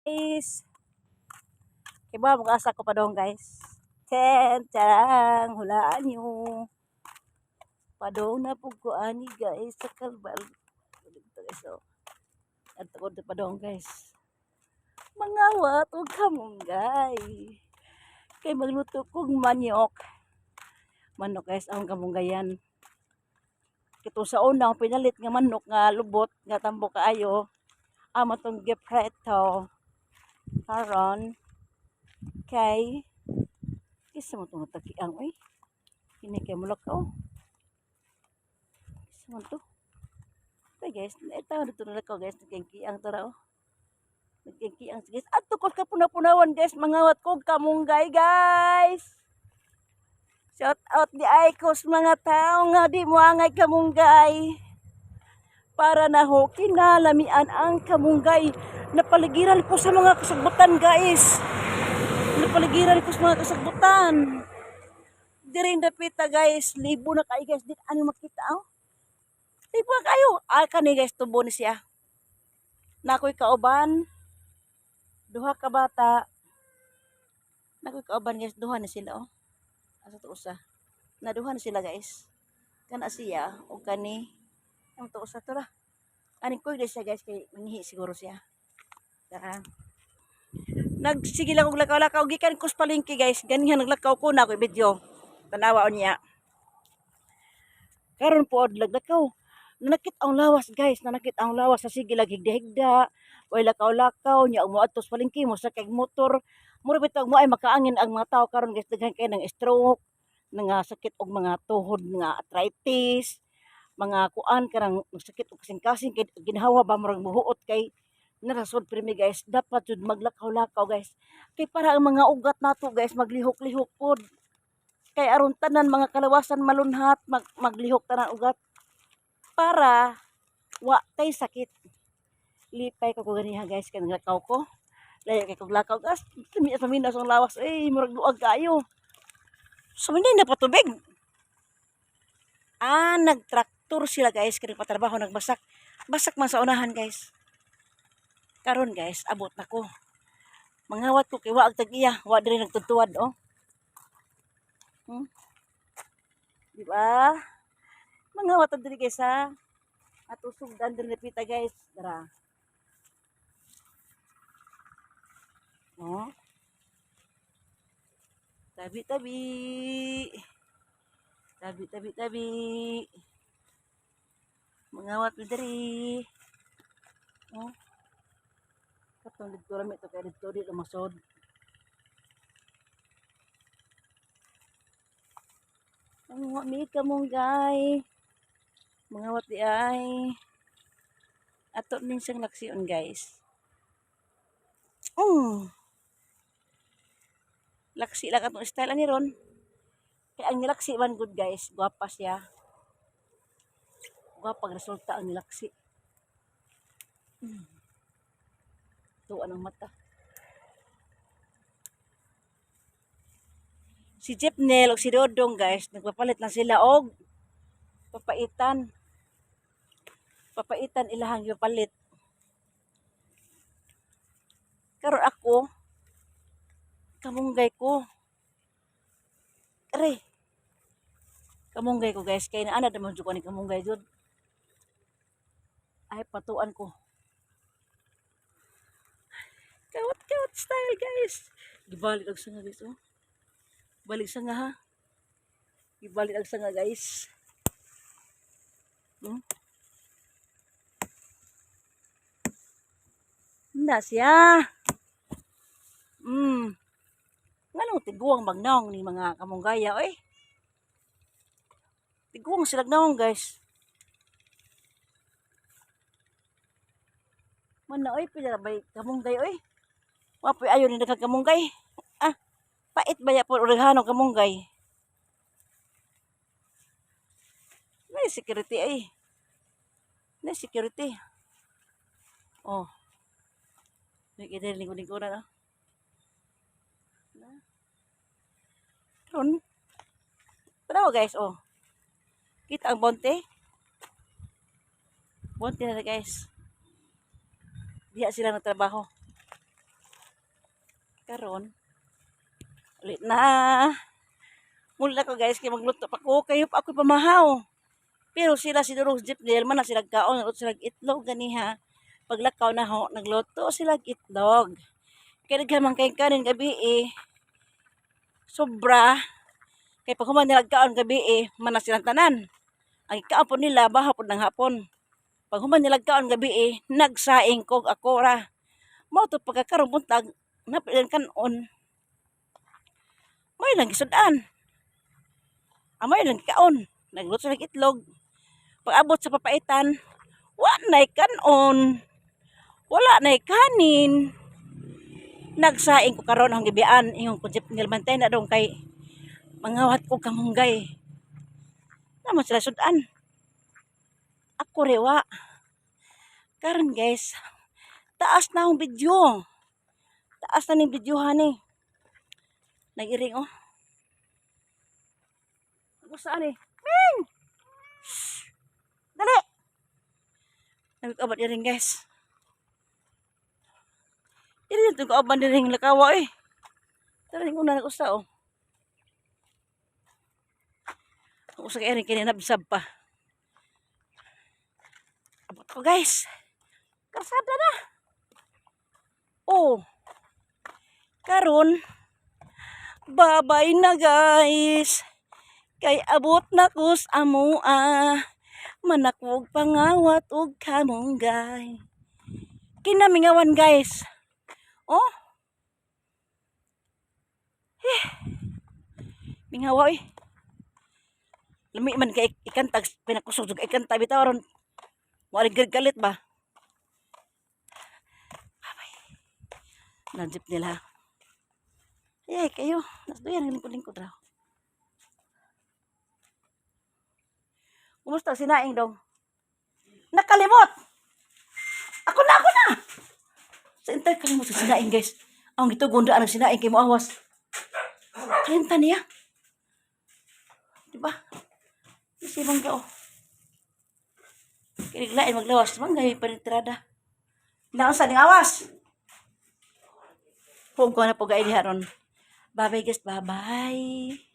Guys, iba mag-asa ko pa doon guys. Charang, hulaan nyo. Padong na po ko ani guys sa kalbal. Dito guys, oh. At ako pa doon guys. Mga wat, huwag kamunggay. Kay magluto kong manyok. Manok guys, ang kamunggayan. Kito sa unang pinalit nga manok nga lubot, nga tambo kaayo. Amo tong gipreto. Karon kay kisa mo itong takiang oy. Kini kay mulak oh. Kisa mo to. Okay guys, ito dito na ko guys, nagkiang to ra oh. Nagkiang guys. At tukol ka puna-punawan guys, mangawat kog kamunggay guys. Shout out di Aikos mga tao nga di mo angay kamunggay. Para na ho kinalamian ang kamunggay. Napaligiran ko sa mga kasagbutan guys. Napaligiran ko sa mga kasagbutan. Diring dapita guys, libo na kayo guys, dit ano makita oh. Libo na kayo. Kani guys, tubo ni siya. Nakoy kauban. Duha ka bata. Nakoy kauban guys, duha na sila oh. Asa to usa. Naduha na sila guys. Kana siya o kani ang to usa to ra. Ani ko siya guys kay mangihi siguro siya. Tara. Nagsige lang og lakaw-lakaw gikan kus palengke guys. Ganihan naglakaw ko na ko video. Tanawa niya. Karon po laglakaw. Nanakit ang lawas guys, nanakit ang lawas sa sige lagi higda-higda. Way lakaw-lakaw nya mo atos palengke mo sa kay motor. Mura bitaw mo ay makaangin ang mga tao karon guys daghan kay ng stroke, nga sakit og mga tuhod nga arthritis, mga kuan karang sakit og kasing-kasing kay ginhawa ba murag muhuot kay narasod primi guys dapat jud maglakaw-lakaw guys kay para ang mga ugat nato guys maglihok-lihok pod kay aron tanan mga kalawasan malunhat maglihok tanan ugat para wa tay sakit lipay ko ganiha guys kay naglakaw ko layo kay kog lakaw gas sa minas ang lawas murag duag kayo so hindi na patubig nagtraktor sila guys kay patrabaho nagbasak basak man sa unahan guys. Karon guys, abot na ko. Mangawat ko kay wa ag tag-iya, wa diri nagtutuwad oh. Di ba? Mangawat ta diri guys ha. Atusog dan diri pita guys, dara. Oh. Tabi-tabi. Tabi-tabi-tabi. Mangawat mi diri. Oh. Katong dito rami ito kaya dito di lumasod. Ang mi kamunggay. Mangawat di ay. Ato ning siyang laksiyon guys. Laksi lang atong style ani ron. Kaya ang nilaksi man good guys, gwapa siya. Gwapa resulta ang nilaksi. Tuwa ng mata. Si Jeepnel o si Dodong guys, nagpapalit lang sila og papaitan. Papaitan ilahang ipapalit. Karon ako, kamunggay ko. Are. Kamunggay ko guys, kay naana naman jud ko ni kamunggay jud. Ay patuan ko. Kawat-kawat style guys. Gibalik ang sanga guys oh. Balik sanga ha. Gibalik ang sanga guys. Na siya. Nganong tiguang magnaong ni mga kamunggaya oy. Tiguang sila naong guys. Mana oy pila bay kamunggay oy. Wapoy ayo ni nagkamunggay. Pait baya po urighanong kamunggay. May security ay. May security. Oh. May kita lingkod-lingkodan ah. Ron. Tanaw guys oh. Kita ang bonte. Bonte na guys. Diya sila nagtrabaho. Karon, ulit na. Mula ko guys, kaya magluto pa ko. Kayo pa ako pamahaw. Pero sila siguro jeep nila man na sila kaon. Nagluto sila itlog ganiha. Paglakaw na ho, nagluto sila itlog. Kaya nagkamang kain kanin gabi sobra. Kaya pag human nila kaon gabi manas silang tanan. Ang kaon po nila, baha po ng hapon. Pag human nila kaon gabi nagsaing kog ako ra. Mao to pagkakaroon buntag, napilan kanon. May lang gisudan. Amay lang kaon. Nagluto ng itlog. Pag abot sa papaitan, wala na'y kanon. Wala na'y kanin. Nagsaing ko karon ang gibiyaan. Yung konsep nilbantay na dong kay mangawat ko kamunggay. Naman sila sudan. Ako rewa. Karon guys, taas na ang video. Taas na ng videohan Nag-iring Ako saan Ming! Dali! Nagkabat rin guys. Dili ito kaaban rin lakawa Tara rin una nagusta Ako sa kaya rin kinabsab pa. Abot ko guys. Karsada na. Karon. Babay na guys. Kay abot na kus amoa. Manakwog pangawat og kamunggay. Kinamingawan guys. Mingawa Lami man kay ikantag pinakusog jud ikantag bitaw ron. Mo galit ba? Babay. Najip nila. Ay kayo, nasduyan ang lingkod-lingkod raw. Kumusta sinaing dong? Nakalimot! Ako na! Sa intay kalimot sa sinaing guys. Ang ito gundaan ang sinaing kay mo awas. Kalimtan niya. Diba? Kasi mangga Kiniglain maglawas. Mangga yung panitrada. Naon sa ning awas? Huwag ko na po gaili haron. Bye-bye guys. Bye-bye.